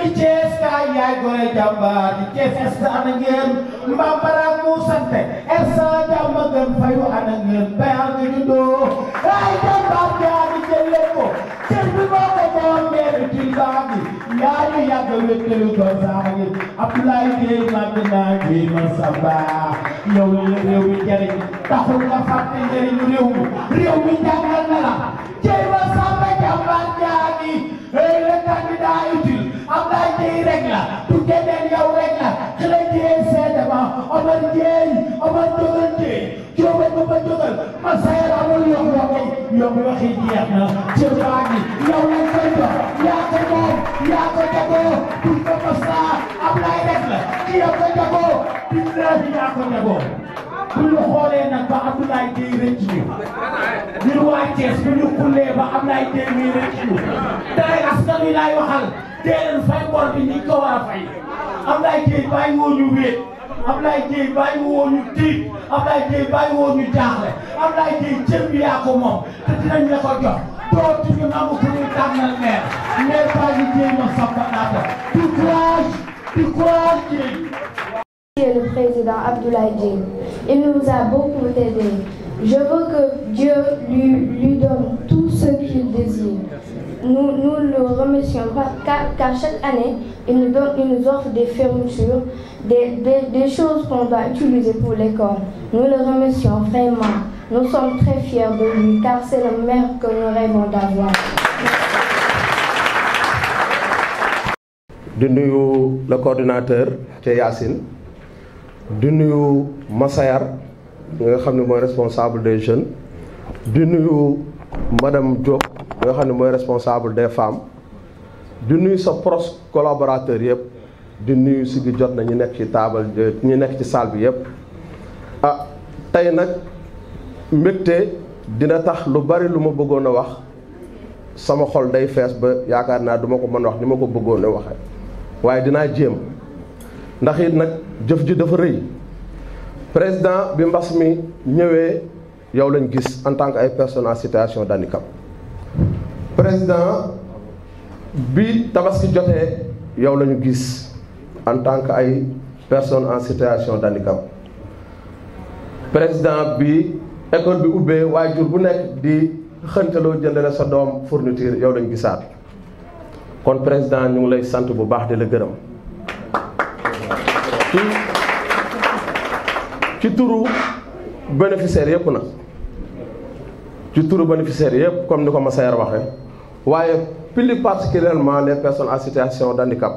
bi Thiès kaay yaay gore jàmbaar di Thiès est ana ngeen Mbambara mu sante Elsa jàmm gën fayu ana ngeen bayal nga juddoo ay jàmbaar jaani jëlee ko cër bi moo ko moom meeri tilbaa gi yaa ñu yàgg wéttalu ko saa gi Abdoulaye Gueye màgg naa gi ma samba yow li réew mi jëriñ taxul nga fàtte njëriñu réew mi jàngal na la jëy ma samba jàmbaar jaani le candidat utile Abdoulaye Gueye rek la du keneen yow rek la xale Gueye seedama Omar Gueye Omar Dogal Gueye jóobal ba jógal ma sayar amul yokk waxi jeex na cër baa ngi yow lañ koy jox yaa ko moom yaa ko jagoo du ko masa Abdoulaye rek la ki yaa ko jagoo billahi yaa ko jagoo bu ñu xoolee nag ba Abdoulaye Gueye rëcc ñu ñun waa Thiès bu ñu xullee ba Abdoulaye Gueye mi rëcc ñu tey askan wi laay waxal dee leen fay bor bi ñi ko war a fay Abdoulaye Gueye bàyyi woo ñu wéet Abdoulaye Gueye bàyyi woo ñu tiit Abdoulaye Gueye bàyyi woo ñu jaaxle Abdoulaye Gueye cër bi yaa ko moom te dinañ la ko jox dootuñu nangu ku ñuy tànnal maire baa ngi Gueye ma samba naata du courage Gueye. Le président Abdoulaye Gueye, il nous a beaucoup aidé. Je veux que Dieu lui donne tout ce qu'il désire. Nous le remercions car chaque année, il nous offre des fermetures, des choses qu'on doit utiliser pour l'école. Nous le remercions vraiment. Nous sommes très fiers de lui car c'est le maire que nous rêvons d'avoir. De nuyu le coordinateur Thie Yacine, de nuyu Massayar nga xam ne mooy responsable des jeunes, de nuyu madame Diop nga xam ne mooy responsable des femmes, de nuyu sa proche collaborateur yëpp, de nuyu si gi jot na ñu nekk ci table ñu nekk ci salle bi yëpp. Ah tey nag mbégte dina tax lu bari lu ma bëggoon a wax sama xol day fees ba yaakaar naa duma ko mën wax ni ma ko bëggoon a waxe waaye dinaa jéem ndax it nag jëf ji dafa rëy. Président bi mbas mi ñëwee yow lañ gis en tant que ay personnes en situation de handicap. Président bi tabaski jotee yow lañu gis en tant que ay personnes en situation de handicap. Président bi école bi ubbee waajur bu nekk di xëntaloo jëndale sa doom fourniture yow lañu gisaat. kon président ñu ngi lay sant bu baax di la gërëm ci turu bénéficiaires yëpp nag ci turu bénéficiaires yëpp comme ni ko Massayar waxee waaye plus particulièrement les personnes en situation de handicap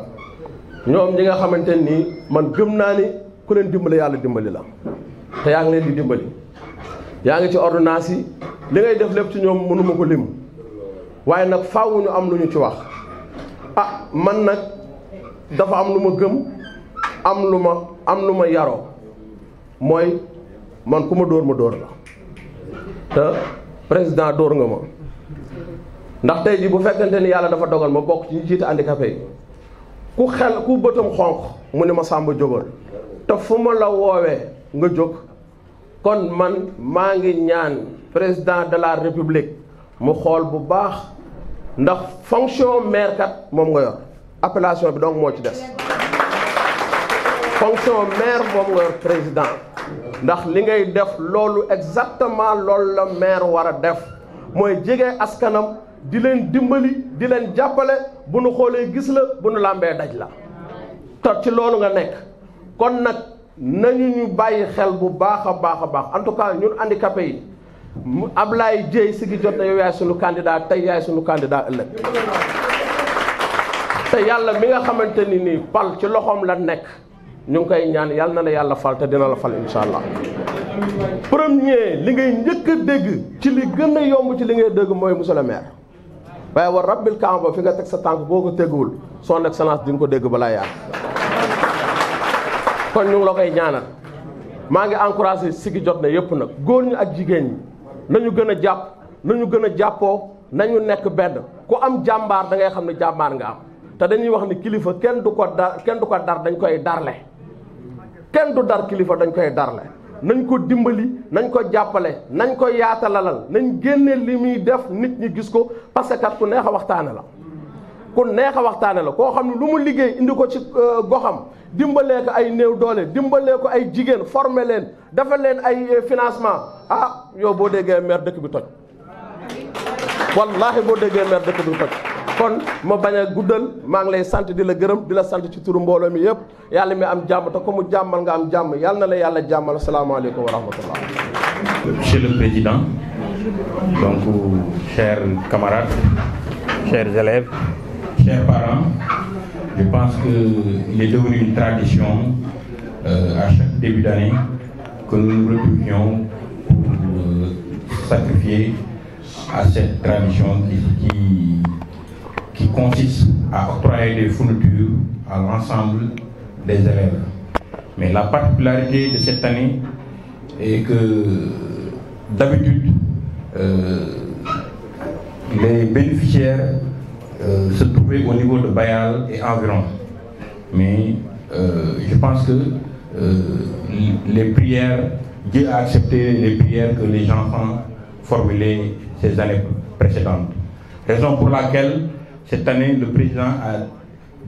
ñoom ñi nga xamante nii man gëm naa ni ku leen dimbali yàlla dimbali la te yaa ngi leen di dimbali yaa ngi ci ordonnance yi li ngay def lépp ci ñoom mënuma ko lim waaye nag faaw ñu am lu ñu ci wax. Ah man nag dafa am lu ma gëm am lu ma yaroo mooy man ku ma dóor la te président dóor nga ma ndax tey ji bu fekkente ni yàlla dafa dogal ma bokk ci ñi jiite handicapé yi ku bëtam xonq mu ne ma sàmba jógal te fu ma la woowee nga jóg kon man maa ngi ñaan président de la république mu xool bu baax ndax fonction maire kat moom nga yor appellation bi donc moo ci des fonction maire moom nga yor président ndax li ngay def loolu exactement loolu la maire war a def mooy jege askanam di leen dimbali di leen jàppale bu nu xoolee gis la bu nu làmbee daj la te ci loolu nga nekk kon nag nañu ñu bàyyi xel bu baax a baax en tout cas ñun handicapé yi Abdoulaye Gueye si gi jot na yow yaay sunu candidat tey yaay sunu candidat ëllëg te yàlla mi nga xamante ni nii pal ci loxoom la nekk ñu ngi koy ñaan yàlla na la yàlla fal te dina la fal insha allah. Premier li ngay njëkk a dégg ci li gën a yomb ci li ngay dégg mooy monsieur le maire waaye war rabbil kaamba fi nga teg sa tànk boo ko teguwul son excellence di nga ko dégg balaa yàgg kon ñu ngi la koy ñaanal maa ngi encouragé si gi jot na yëpp nag góor ñi ak jigéen ñi nañu gën a jàpp nañu gën a jàppoo nañu nekk benn ku am jàmbaar da ngay xam ne jàmbaar nga am te dañuy wax ni kilifa kenn du ko dar dañ koy darle kenn du dar kilifa dañ koy darle nañ ko dimbali nañ ko jàppale nañ ko yaatalalal nañ génne li muy def nit ñi gis ko parce que kat ku neex a waxtaane la ku neex a waxtaane la koo xam ne lu mu liggéey indi ko ci goxam dimbalee ko ay néew doole dimbalee ko ay jigéen former leen defal leen ay financement ah yow boo déggee maire dëkk bi toj wallaahi boo déggee maire dëkk bi toj kon ma bañ a guddal maa ngi lay sant di la gërëm di la sant ci turu mbooloo mi yëpp yàlla mi am jàmm te ko mu jàmmal nga am jàmm yàlla na la yàlla jàmmal asalaamaaleykum wa rahmatullah. Monsieur le Président, donc chers camarades, chers élèves, chers parents, je pense qu'il est devenu une tradition à chaque début d'année que nous nous retrouvions pour sacrifier à cette tradition qui consiste à octroyer des fournitures à l'ensemble des élèves. Mais la particularité de cette année est que d'habitude, les bénéficiaires se trouvaient au niveau de Bayal et environ. Mais je pense que les prières, Dieu a accepté les prières que les enfants formulaient ces années précédentes. Raison pour laquelle cette année, le président a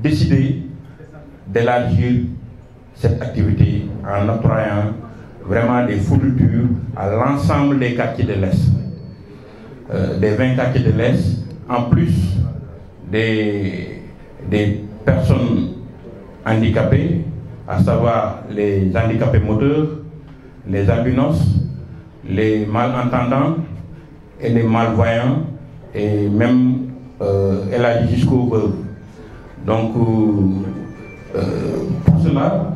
décidé d'élargir cette activité en octroyant vraiment des fournitures à l'ensemble des quartiers de l'Est. Des 20 quartiers de l'Est, en plus des personnes handicapées, à savoir les handicapés moteurs, les albinos, les malentendants et les malvoyants, et même elle a dit jusqu'aux veuves. Donc, pour cela,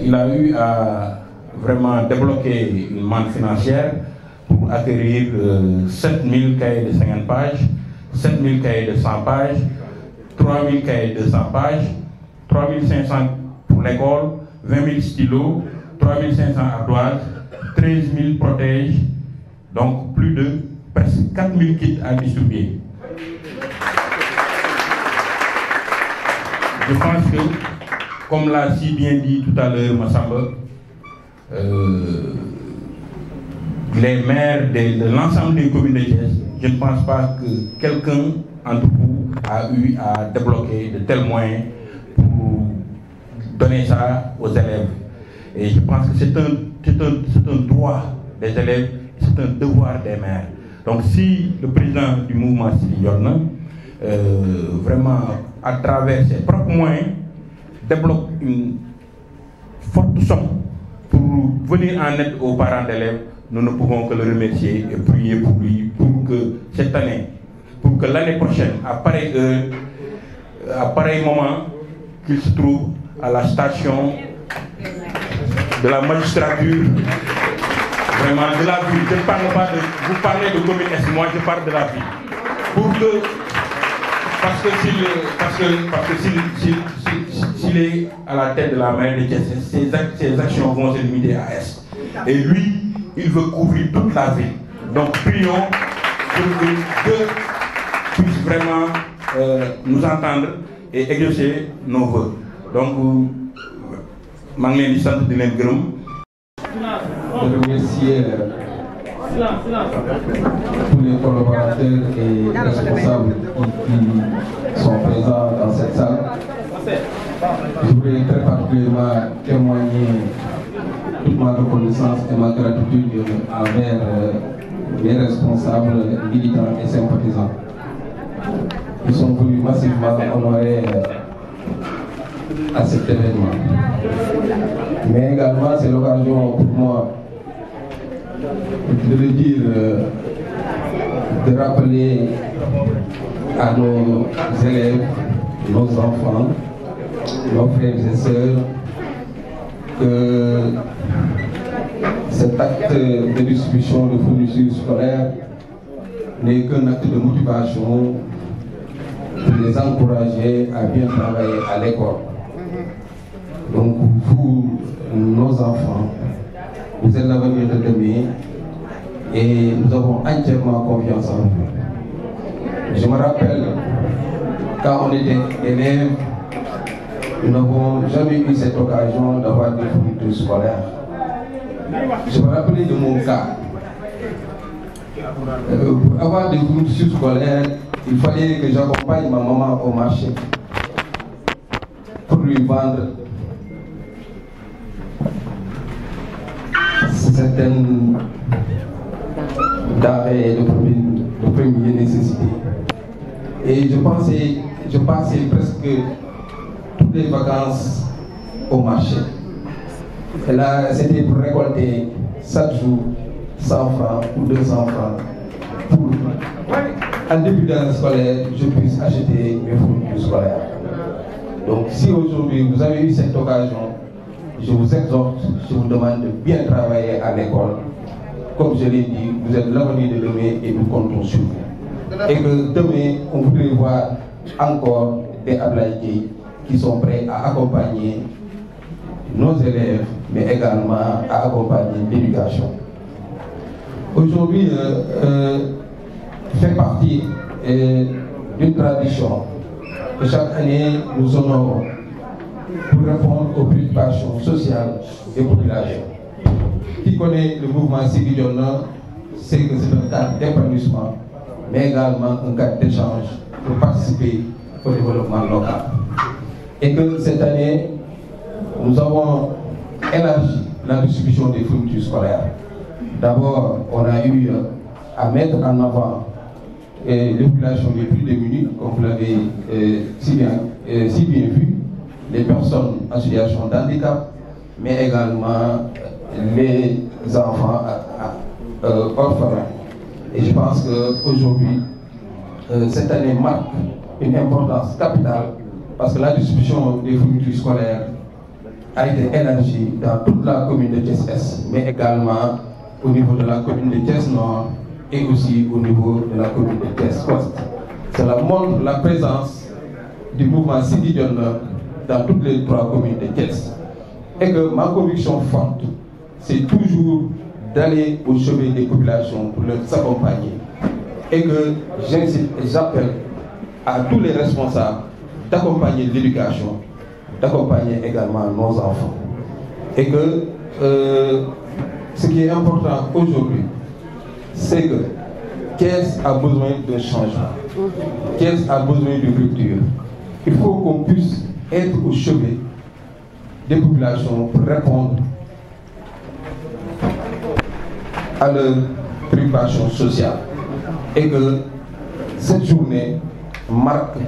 il a eu à vraiment débloquer une manne financière pour acquérir 7000 cahiers de 50 pages, 7000 cahiers de 100 pages, 3000 cahiers de 200 pages, 3500 pour l'école, 20 000 stylos, 3500 ardoises, 13 000 protèges, donc plus de presque 4000 kits à distribuer. Je pense que, comme l'a si bien dit tout à l'heure Massamba, les maires de l'ensemble des communes de Thiès, je ne pense pas que quelqu'un entre vous a eu à débloquer de tels moyens pour donner ça aux élèves. Et je pense que c'est un droit des élèves, c'est un devoir des maires. Donc si le président du mouvement Sidi Diorna, vraiment à travers ses propres moyens, débloque une forte somme pour venir en aide aux parents d'élèves, nous ne pouvons que le remercier et prier pour lui, pour que cette année, pour que l'année prochaine, à pareille heure, à pareil moment, qu'il se trouve à la station de la magistrature, vraiment de la ville. Je ne parle pas de vous parlez de commune Est, moi je parle de la ville. Pour que, parce que s'il est à la tête de la mairie de Thiès, ses actions vont se limiter à Est. Et lui, il veut couvrir toute la ville. Donc prions pour que Dieu puisse vraiment nous entendre et exaucer nos vœux. Donc, je remercier tous les collaborateurs et responsables qui sont présents dans cette salle. Je voudrais très particulièrement témoigner toute ma reconnaissance et ma gratitude envers les responsables, militants et sympathisants. Ils sont venus massivement honorer à cet événement. Mais également, c'est l'occasion pour moi de le dire, de rappeler à nos élèves, nos enfants, nos frères et sœurs, que cet acte de distribution de fournitures scolaires n'est qu'un acte de motivation pour les encourager à bien travailler à l'école. Donc vous, nos enfants, vous êtes l'avenir de demain et nous avons entièrement confiance en vous. Je me rappelle, quand on était élèves, nous n'avons jamais eu cette occasion d'avoir des fournitures scolaires. Je me rappelle de mon cas. Pour avoir des fournitures scolaires, il fallait que j'accompagne ma maman au marché pour lui vendre certaines denrées de première nécessité. Et je passais presque toutes les vacances au marché. Et là, c'était pour récolter chaque jour 100 francs ou 200 francs pour, en début d'année scolaire, je puisse acheter mes fournitures scolaires. Donc, si aujourd'hui vous avez eu cette occasion, je vous exhorte, je vous demande de bien travailler à l'école. Comme je l'ai dit, vous êtes l'avenir de demain et nous comptons sur vous. Et que demain, on voudrait voir encore des Ablaye qui sont prêts à accompagner nos élèves, mais également à accompagner l'éducation. Aujourd'hui, fait partie d'une tradition que chaque année nous honorons pour répondre aux préoccupations sociales des populations. Qui connaît le mouvement Siggi Jotna sait que c'est un cadre d'épanouissement, mais également un cadre d'échange pour participer au développement local. Et que cette année, nous avons élargi la distribution des fournitures scolaires. D'abord, on a eu à mettre en avant les populations les plus démunies, comme vous l'avez si bien vu, les personnes en situation d'handicap, mais également les enfants orphelins. Et je pense qu'aujourd'hui, cette année marque une importance capitale parce que la distribution des fournitures scolaires a été élargie dans toute la commune de Thiès-Est, mais également au niveau de la commune de Thiès-Nord et aussi au niveau de la commune de Thiès-Ouest. Cela montre la présence du mouvement Siggi Jotna dans toutes les 3 communes de Thiès. Et que ma conviction forte, c'est toujours d'aller au chevet des populations pour les accompagner. Et que j'incite et j'appelle à tous les responsables d'accompagner l'éducation, d'accompagner également nos enfants. Et que ce qui est important aujourd'hui, c'est que Thiès a besoin d'un changement. Thiès a besoin de rupture. Il faut qu'on puisse être au chevet des populations pour répondre à leurs préoccupations sociales. Et que cette journée marque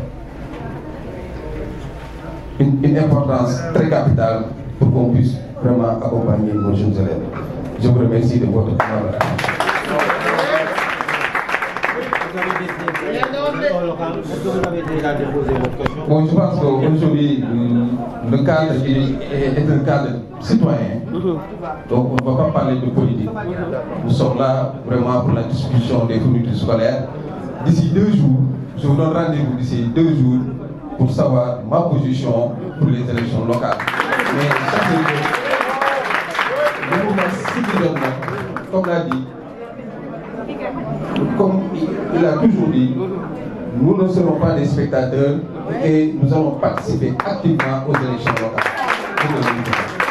une importance très capitale pour qu'on puisse vraiment accompagner nos jeunes élèves. Je vous remercie de votre collaboration. Est-ce que vous avez déjà déposé votre question? Bon, je pense qu'aujourd'hui, le cadre est un cadre citoyen. Donc, on ne va pas parler de politique. Nous sommes là vraiment pour la discussion des fournitures scolaires. D'ici 2 jours, je vous donne rendez-vous d'ici 2 jours pour savoir ma position pour les élections locales. Mais le mouvement Siggi Jotna, comme l'a dit, comme il a toujours dit, nous ne serons pas des spectateurs et nous allons participer activement aux élections locales.